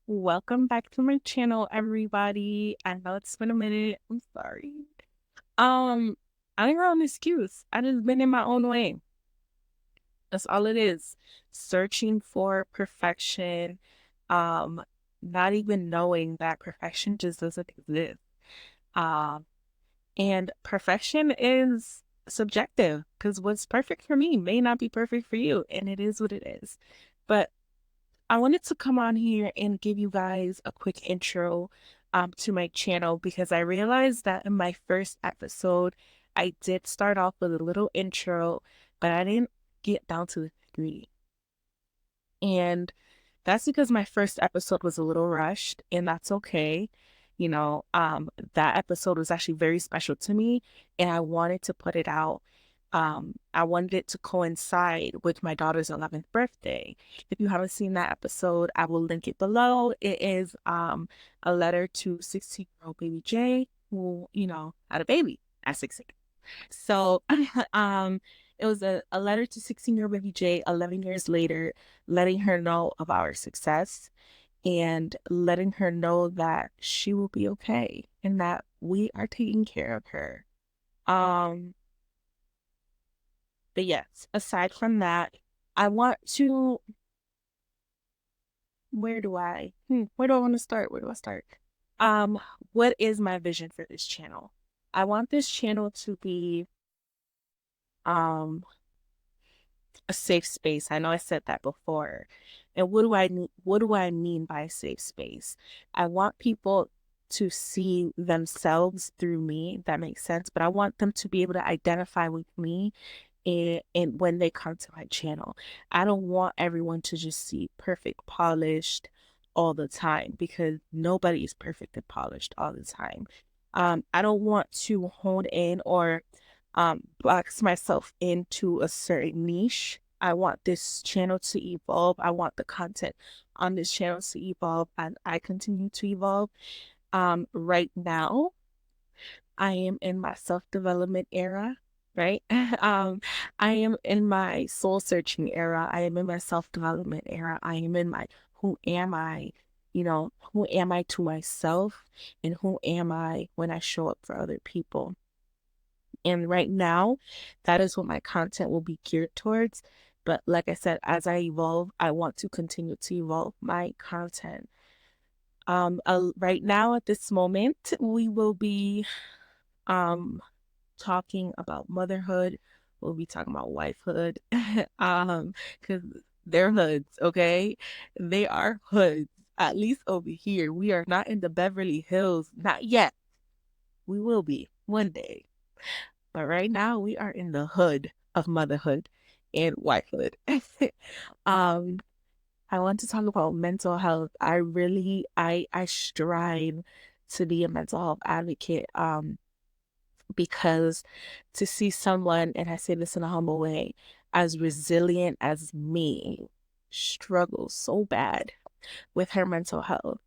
Welcome back to my channel, everybody. I know it's been a minute. I'm sorry. Um, I ain't got an excuse. I just been in my own way. That's all it is. Searching for perfection, um, not even knowing that perfection just doesn't exist. Um, and perfection is subjective because what's perfect for me may not be perfect for you, and it is what it is. But I wanted to come on here and give you guys a quick intro to my channel because I realized that in my first episode, I did start off with a little intro, but I didn't get down to the nitty. And that's because my first episode was a little rushed, and that's okay. That episode was actually very special to me, and I wanted to put it out. I wanted it to coincide with my daughter's 11th birthday. If you haven't seen that episode, I will link it below. It is a letter to 16-year-old baby J, who, had a baby at 16. So it was a letter to 16-year-old baby J 11 years later, letting her know of our success and letting her know that she will be okay and that we are taking care of her. Um, but yes, aside from that, I want to where do I want to start? Where do I start? Um, what is my vision for this channel? I want this channel to be um a safe space. I know I said that before. And what do I mean by safe space? I want people to see themselves through me. That makes sense, but I want them to be able to identify with me and when they come to my channel. I don't want everyone to just see perfect, polished all the time because nobody is perfect and polished all the time. I don't want to hone in or box myself into a certain niche. I want this channel to evolve. I want the content on this channel to evolve and I continue to evolve. Right now, I am in my self-development era, right? I am in my soul searching era. I am in my self-development era. I am in my who am I? Who am I to myself and who am I when I show up for other people? And right now, that is what my content will be geared towards. But like I said, as I evolve, I want to continue to evolve my content. Right now at this moment, we will be um talking about motherhood. We'll be talking about wifehood. Because they're hoods, okay? They are hoods. At least over here. We are not in the Beverly Hills. Not yet. We will be one day. But right now we are in the hood of motherhood and wifehood. um, I want to talk about mental health. I strive to be a mental health advocate. Because to see someone, and I say this in a humble way, as resilient as me struggle so bad with her mental health.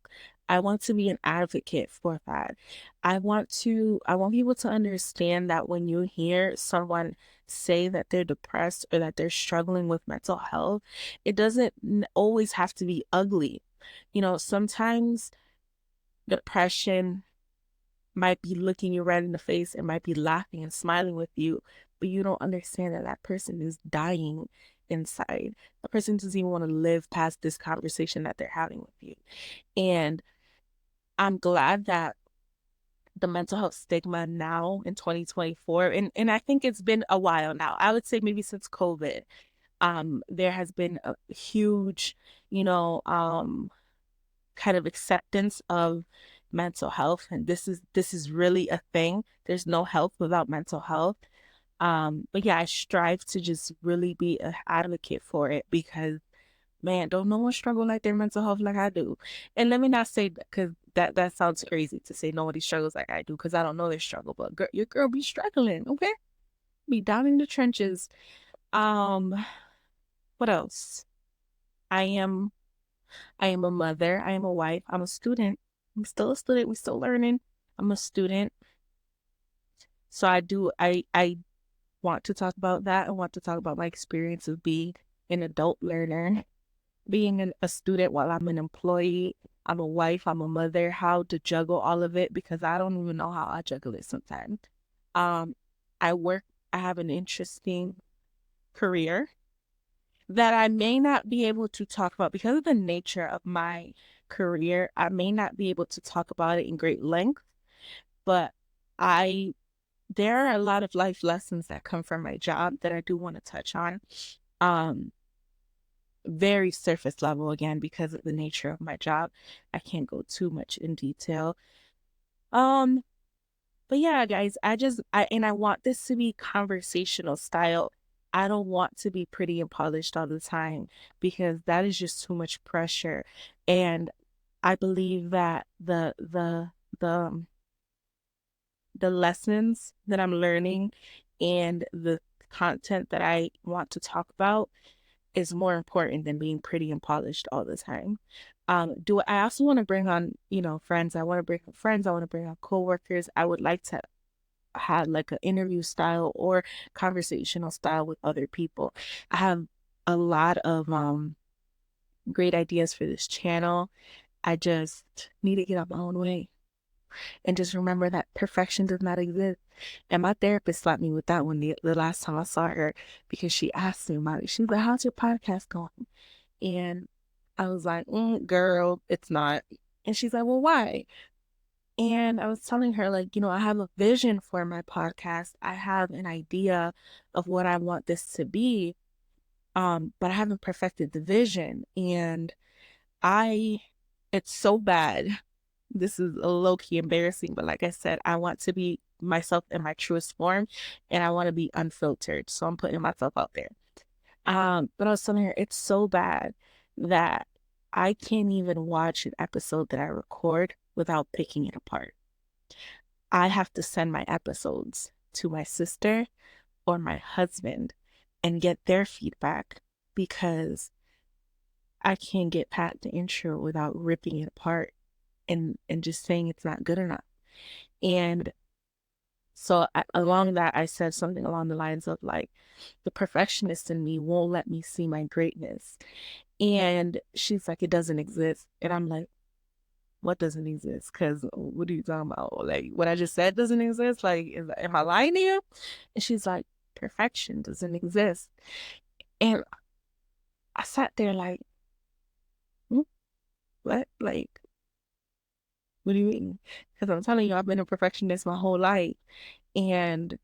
I want to be an advocate for that. I want people to understand that when you hear someone say that they're depressed or that they're struggling with mental health, it doesn't always have to be ugly. Sometimes depression might be looking you right in the face and might be laughing and smiling with you, but you don't understand that that person is dying inside. The person doesn't even want to live past this conversation that they're having with you. And I'm glad that the mental health stigma now in 2024, and I think it's been a while now. I would say maybe since COVID, there has been a huge, you know, um, kind of acceptance of mental health, and this is really a thing. There's no health without mental health. But yeah, I strive to just really be an advocate for it because man, don't no one struggle like their mental health like I do. And let me not say that because that sounds crazy to say nobody struggles like I do because I don't know their struggle, but girl, your girl be struggling, okay? Be down in the trenches. Um, what else? I am I am a mother, I am a wife, I'm a student. I'm still a student, we're still learning. I'm a student. So I want to talk about that. I want to talk about my experience of being an adult learner, being a student while I'm an employee. I'm a wife, I'm a mother, how to juggle all of it because I don't even know how I juggle it sometimes. Um, I work, I have an interesting career that I may not be able to talk about because of the nature of my career. I may not be able to talk about it in great length, but I there are a lot of life lessons that come from my job that I do want to touch on. Um, Very surface level again because of the nature of my job. I can't go too much in detail. Um, but yeah, guys, I want this to be conversational style. I don't want to be pretty and polished all the time because that is just too much pressure. And I believe that the the lessons that I'm learning and the content that I want to talk about is more important than being pretty and polished all the time. Do I also want to bring on, friends? I want to bring on friends. I want to bring on coworkers. I would like to have like an interview style or conversational style with other people. I have a lot of great ideas for this channel. I just need to get out my own way and just remember that perfection does not exist. And my therapist slapped me with that one the last time I saw her because she asked me about it. She was like, "How's your podcast going?" And I was like, "Girl, it's not." And she's like, "Well, why?" And I was telling her, like, I have a vision for my podcast. I have an idea of what I want this to be. But I haven't perfected the vision. And I, it's so bad. This is a low key embarrassing, but like I said, I want to be myself in my truest form and I want to be unfiltered. So I'm putting myself out there. But I was telling her it's so bad that I can't even watch an episode that I record without picking it apart. I have to send my episodes to my sister or my husband and get their feedback because I can't get past the intro without ripping it apart and just saying it's not good enough. And so along that, I said something along the lines of like, the perfectionist in me won't let me see my greatness. And she's like, it doesn't exist. And I'm like, what doesn't exist? Because what are you talking about? Like, what I just said doesn't exist? Like, am I lying to you? And she's like, perfection doesn't exist. And I sat there like, hmm, what? Like, what do you mean? Because I'm telling you, I've been a perfectionist my whole life. And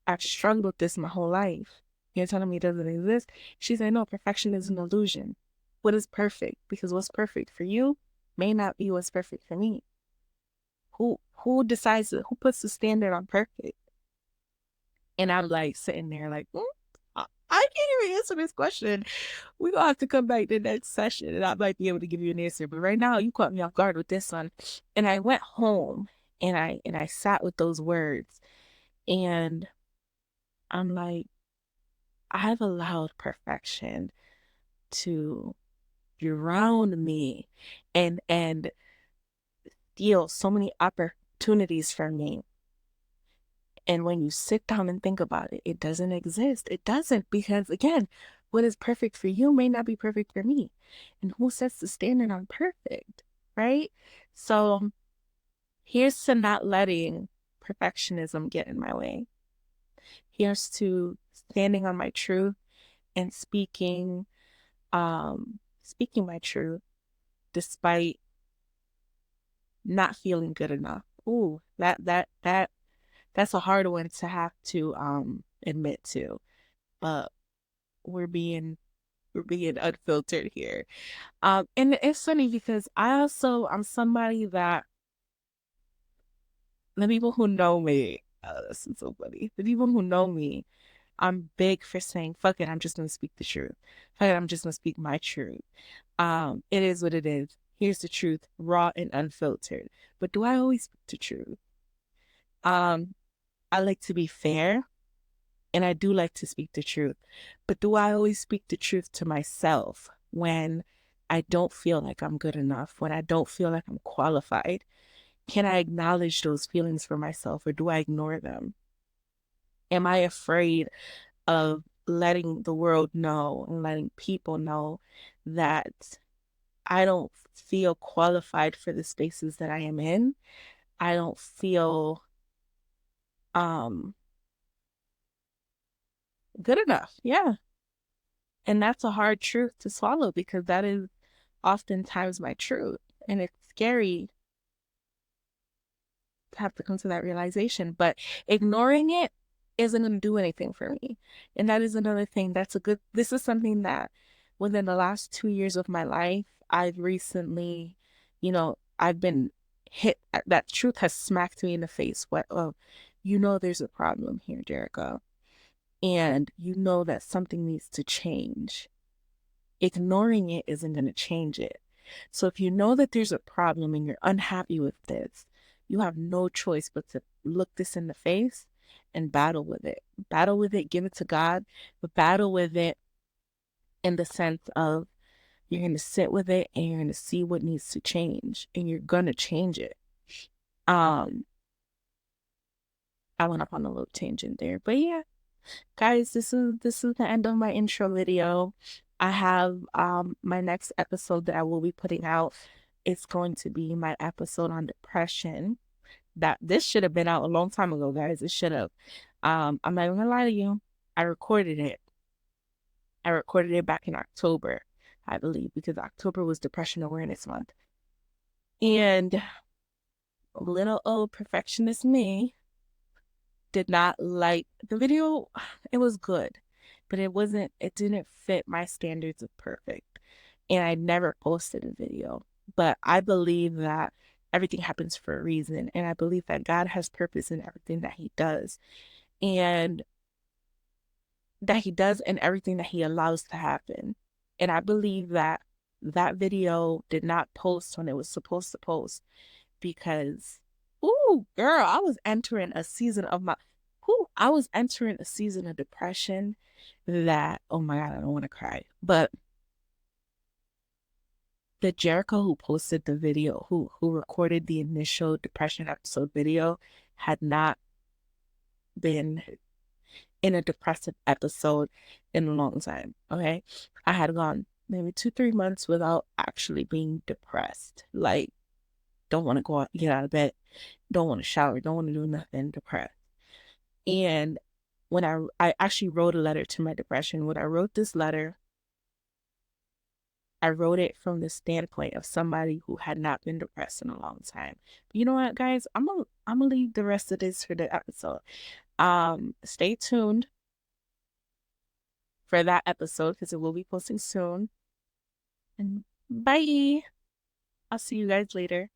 I've struggled with this my whole life. You're telling me it doesn't exist? She said, no, perfection is an illusion. What is perfect? Because what's perfect for you may not be what's perfect for me. Who decides it? Who puts the standard on perfect? And I'm like sitting there like, I can't even answer this question. We're gonna have to come back to the next session and I might be able to give you an answer. But right now you caught me off guard with this one. And I went home and I sat with those words and I'm like, I've allowed perfection to drown me and steal so many opportunities from me. And when you sit down and think about it, it doesn't exist. It doesn't because again, what is perfect for you may not be perfect for me. And who sets the standard on perfect, right? So here's to not letting perfectionism get in my way. Here's to standing on my truth and speaking my truth despite not feeling good enough. Ooh, that's a hard one to have to admit to. But we're being we're being unfiltered here. And it's funny because I'm somebody that the people who know me, this is so funny. The people who know me, I'm big for saying, fuck it, I'm just gonna speak the truth. Fuck it, I'm just gonna speak my truth. It is what it is. Here's the truth, raw and unfiltered. But do I always speak the truth? Um, I like to be fair and I do like to speak the truth. But do I always speak the truth to myself when I don't feel like I'm good enough, when I don't feel like I'm qualified? Can I acknowledge those feelings for myself or do I ignore them? Am I afraid of letting the world know and letting people know that I don't feel qualified for the spaces that I am in. I don't feel um good enough. Yeah. And that's a hard truth to swallow because that is oftentimes my truth. And it's scary to have to come to that realization. But ignoring it isn't going to do anything for me. And that is another thing. This is something that within the last 2 years of my life, I've recently, I've been hit, that truth has smacked me in the face. There's a problem here, Jericho. And you know that something needs to change. Ignoring it isn't going to change it. So if you know that there's a problem and you're unhappy with this, you have no choice but to look this in the face and battle with it. Battle with it, give it to God, but battle with it in the sense of you're going to sit with it and you're going to see what needs to change and you're going to change it. I went up on a little tangent there, but yeah, guys, this is the end of my intro video. I have my next episode that I will be putting out. It's going to be my episode on depression. This should have been out a long time ago, guys. It should have. I'm not even gonna lie to you. I recorded it. I recorded it back in October, I believe, because October was Depression Awareness Month. And little old perfectionist me did not like the video. It was good, but it didn't fit my standards of perfect. And I never posted a video. But I believe that everything happens for a reason. And I believe that God has purpose in everything that he does. And everything that he allows to happen. And I believe that that video did not post when it was supposed to post because, ooh, girl, I was entering a season of depression that, oh my God, I don't want to cry. But the Jericho who posted the video, who recorded the initial depression episode video, had not been in a depressive episode in a long time. Okay. I had gone maybe 2-3 months without actually being depressed. Like, don't want to get out of bed, don't want to shower, don't want to do nothing, depressed. And when I actually wrote a letter to my depression, when I wrote this letter, I wrote it from the standpoint of somebody who had not been depressed in a long time. But you know what, guys? I'm gonna leave the rest of this for the episode. Stay tuned for that episode because it will be posting soon. And bye. I'll see you guys later.